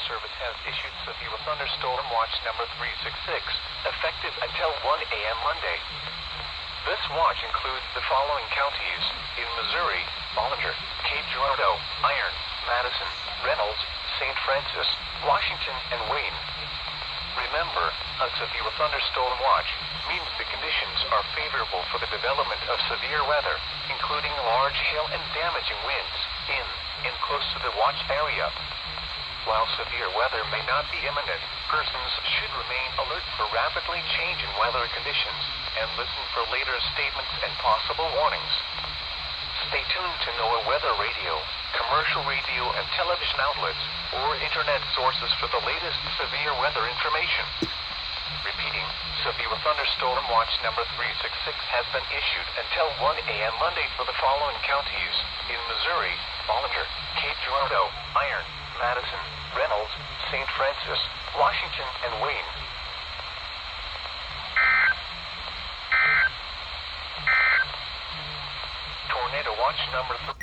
Service has issued severe thunderstorm watch number 366, effective until 1 a.m. Monday. This watch includes the following counties: in Missouri, Bollinger, Cape Girardeau, Iron, Madison, Reynolds, St. Francis, Washington, and Wayne. Remember, a severe thunderstorm watch means the conditions are favorable for the development of severe weather, including large hail and damaging winds, in and close to the watch area. While severe weather may not be imminent, persons should remain alert for rapidly changing weather conditions and listen for later statements and possible warnings. Stay tuned to NOAA weather radio, commercial radio and television outlets, or internet sources for the latest severe weather information. Repeating, severe thunderstorm watch number 366 has been issued until 1 a.m. Monday for the following counties: in Missouri, Bollinger, Cape Girardeau, Iron, Madison, Reynolds, St. Francis, Washington, and Wayne. Tornado watch number 3.